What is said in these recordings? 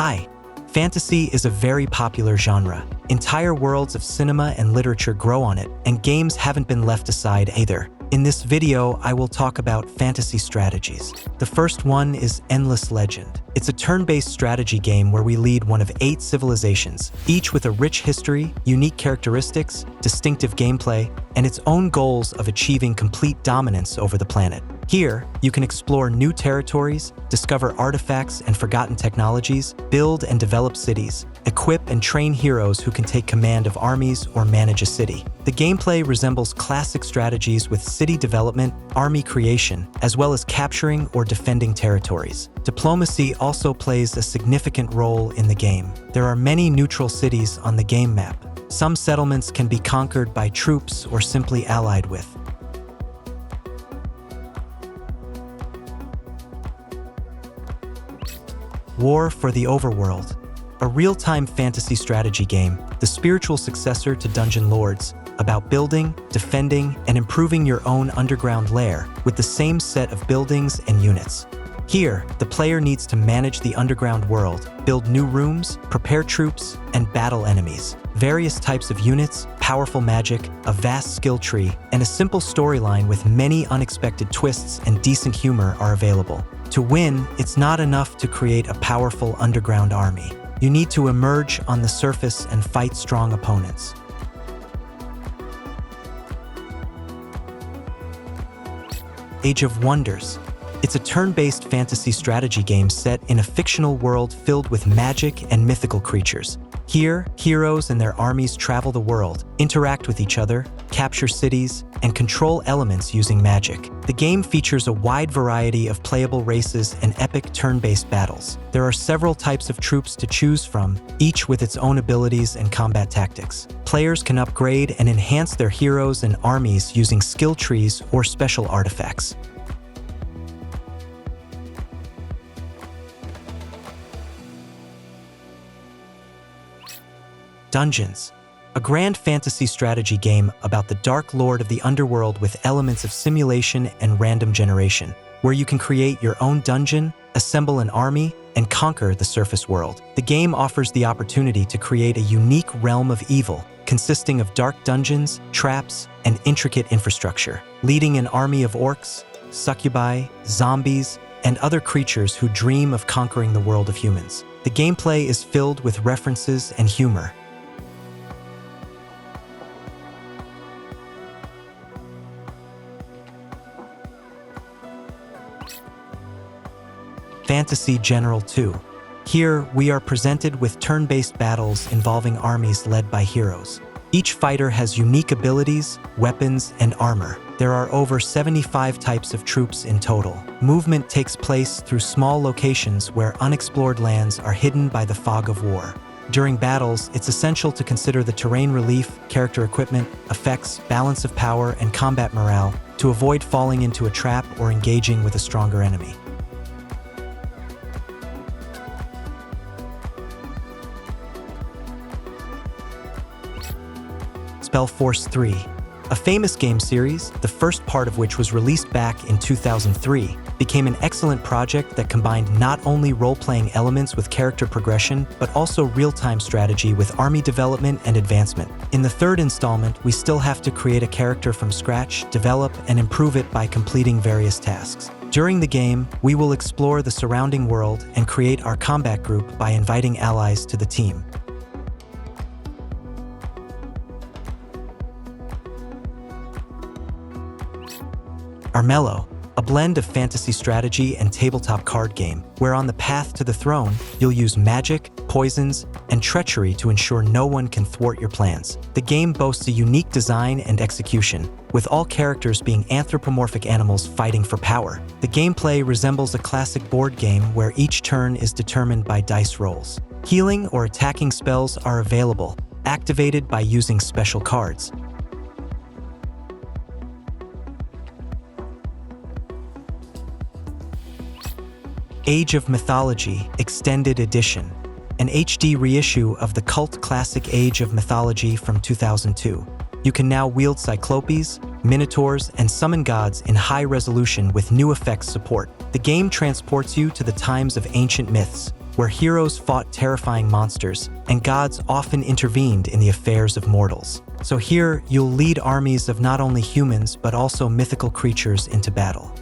Hi. Fantasy is a very popular genre. Entire worlds of cinema and literature grow on it, and games haven't been left aside either. In this video, I will talk about fantasy strategies. The first one is Endless Legend. It's a turn-based strategy game where we lead one of 8 civilizations, each with a rich history, unique characteristics, distinctive gameplay, and its own goals of achieving complete dominance over the planet. Here, you can explore new territories, discover artifacts and forgotten technologies, build and develop cities, equip and train heroes who can take command of armies or manage a city. The gameplay resembles classic strategies with city development, army creation, as well as capturing or defending territories. Diplomacy also plays a significant role in the game. There are many neutral cities on the game map. Some settlements can be conquered by troops or simply allied with. War for the Overworld. A real-time fantasy strategy game, the spiritual successor to Dungeon Lords, about building, defending, and improving your own underground lair with the same set of buildings and units. Here, the player needs to manage the underground world, build new rooms, prepare troops, and battle enemies. Various types of units, powerful magic, a vast skill tree, and a simple storyline with many unexpected twists and decent humor are available. To win, it's not enough to create a powerful underground army. You need to emerge on the surface and fight strong opponents. Age of Wonders. It's a turn-based fantasy strategy game set in a fictional world filled with magic and mythical creatures. Here, heroes and their armies travel the world, interact with each other, capture cities, and control elements using magic. The game features a wide variety of playable races and epic turn-based battles. There are several types of troops to choose from, each with its own abilities and combat tactics. Players can upgrade and enhance their heroes and armies using skill trees or special artifacts. Dungeons. A grand fantasy strategy game about the Dark Lord of the Underworld with elements of simulation and random generation, where you can create your own dungeon, assemble an army, and conquer the surface world. The game offers the opportunity to create a unique realm of evil, consisting of dark dungeons, traps, and intricate infrastructure, leading an army of orcs, succubi, zombies, and other creatures who dream of conquering the world of humans. The gameplay is filled with references and humor. Fantasy General 2. Here, we are presented with turn-based battles involving armies led by heroes. Each fighter has unique abilities, weapons, and armor. There are over 75 types of troops in total. Movement takes place through small locations where unexplored lands are hidden by the fog of war. During battles, it's essential to consider the terrain relief, character equipment, effects, balance of power, and combat morale to avoid falling into a trap or engaging with a stronger enemy. SpellForce 3. A famous game series, the first part of which was released back in 2003, became an excellent project that combined not only role-playing elements with character progression, but also real-time strategy with army development and advancement. In the third installment, we still have to create a character from scratch, develop, and improve it by completing various tasks. During the game, we will explore the surrounding world and create our combat group by inviting allies to the team. Armello, a blend of fantasy strategy and tabletop card game, where on the path to the throne, you'll use magic, poisons, and treachery to ensure no one can thwart your plans. The game boasts a unique design and execution, with all characters being anthropomorphic animals fighting for power. The gameplay resembles a classic board game where each turn is determined by dice rolls. Healing or attacking spells are available, activated by using special cards. Age of Mythology Extended Edition, an HD reissue of the cult classic Age of Mythology from 2002. You can now wield cyclopes, minotaurs, and summon gods in high resolution with new effects support. The game transports you to the times of ancient myths, where heroes fought terrifying monsters, and gods often intervened in the affairs of mortals. So here, you'll lead armies of not only humans but also mythical creatures into battle.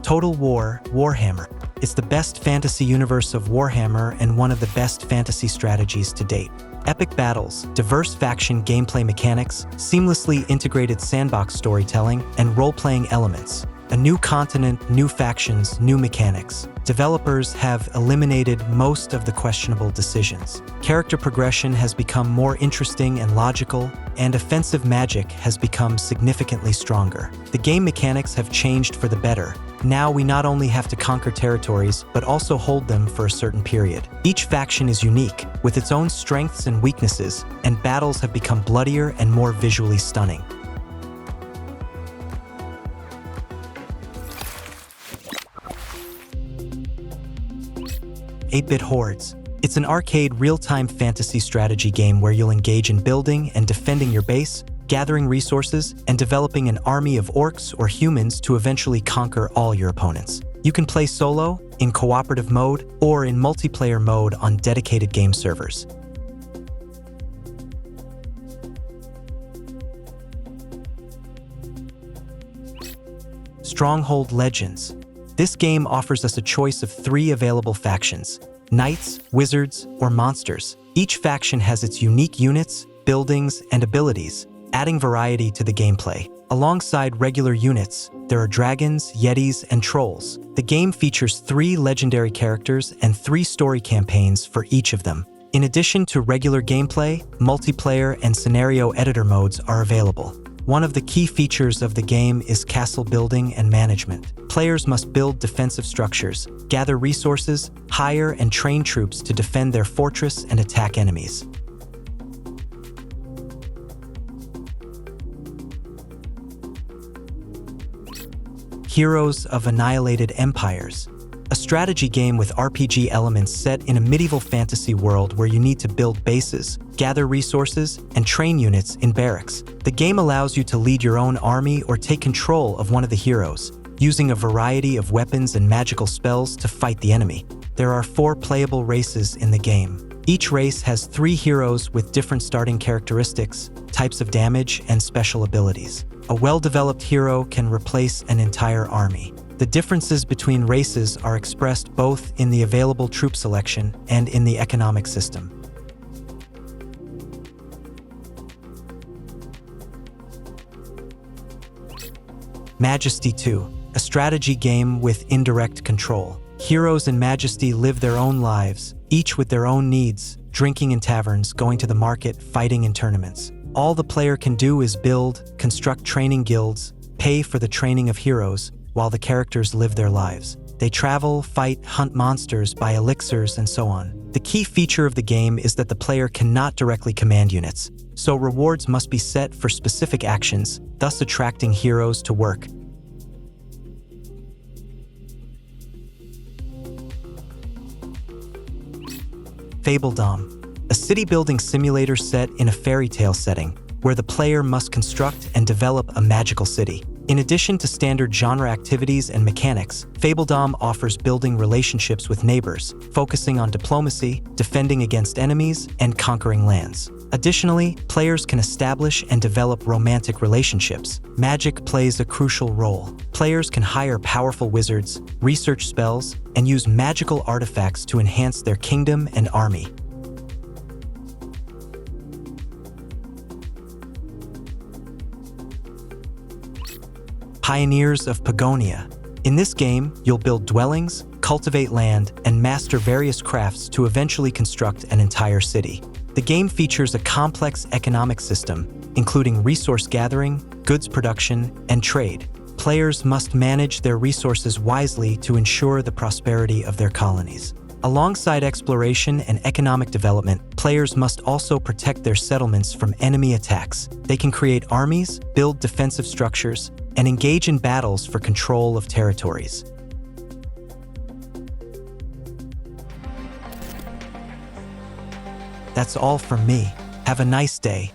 Total War Warhammer. It's the best fantasy universe of Warhammer and one of the best fantasy strategies to date. Epic battles, diverse faction gameplay mechanics, seamlessly integrated sandbox storytelling, and role-playing elements. A new continent, new factions, new mechanics. Developers have eliminated most of the questionable decisions. Character progression has become more interesting and logical, and offensive magic has become significantly stronger. The game mechanics have changed for the better. Now we not only have to conquer territories, but also hold them for a certain period. Each faction is unique, with its own strengths and weaknesses, and battles have become bloodier and more visually stunning. 8-Bit Hordes. It's an arcade real-time fantasy strategy game where you'll engage in building and defending your base, gathering resources, and developing an army of orcs or humans to eventually conquer all your opponents. You can play solo, in cooperative mode, or in multiplayer mode on dedicated game servers. Stronghold Legends. This game offers us a choice of 3 available factions: knights, wizards, or monsters. Each faction has its unique units, buildings, and abilities, adding variety to the gameplay. Alongside regular units, there are dragons, yetis, and trolls. The game features 3 legendary characters and 3 story campaigns for each of them. In addition to regular gameplay, multiplayer and scenario editor modes are available. One of the key features of the game is castle building and management. Players must build defensive structures, gather resources, hire and train troops to defend their fortress and attack enemies. Heroes of Annihilated Empires. A strategy game with RPG elements set in a medieval fantasy world where you need to build bases, gather resources, and train units in barracks. The game allows you to lead your own army or take control of one of the heroes, using a variety of weapons and magical spells to fight the enemy. There are 4 playable races in the game. Each race has 3 heroes with different starting characteristics, types of damage, and special abilities. A well-developed hero can replace an entire army. The differences between races are expressed both in the available troop selection and in the economic system. Majesty 2, a strategy game with indirect control. Heroes in Majesty live their own lives, each with their own needs, drinking in taverns, going to the market, fighting in tournaments. All the player can do is build, construct training guilds, pay for the training of heroes, while the characters live their lives. They travel, fight, hunt monsters, buy elixirs, and so on. The key feature of the game is that the player cannot directly command units, so rewards must be set for specific actions, thus attracting heroes to work. Fabledom, a city-building simulator set in a fairy tale setting, where the player must construct and develop a magical city. In addition to standard genre activities and mechanics, Fabledom offers building relationships with neighbors, focusing on diplomacy, defending against enemies, and conquering lands. Additionally, players can establish and develop romantic relationships. Magic plays a crucial role. Players can hire powerful wizards, research spells, and use magical artifacts to enhance their kingdom and army. Pioneers of Pagonia. In this game, you'll build dwellings, cultivate land, and master various crafts to eventually construct an entire city. The game features a complex economic system, including resource gathering, goods production, and trade. Players must manage their resources wisely to ensure the prosperity of their colonies. Alongside exploration and economic development, players must also protect their settlements from enemy attacks. They can create armies, build defensive structures, and engage in battles for control of territories. That's all from me. Have a nice day.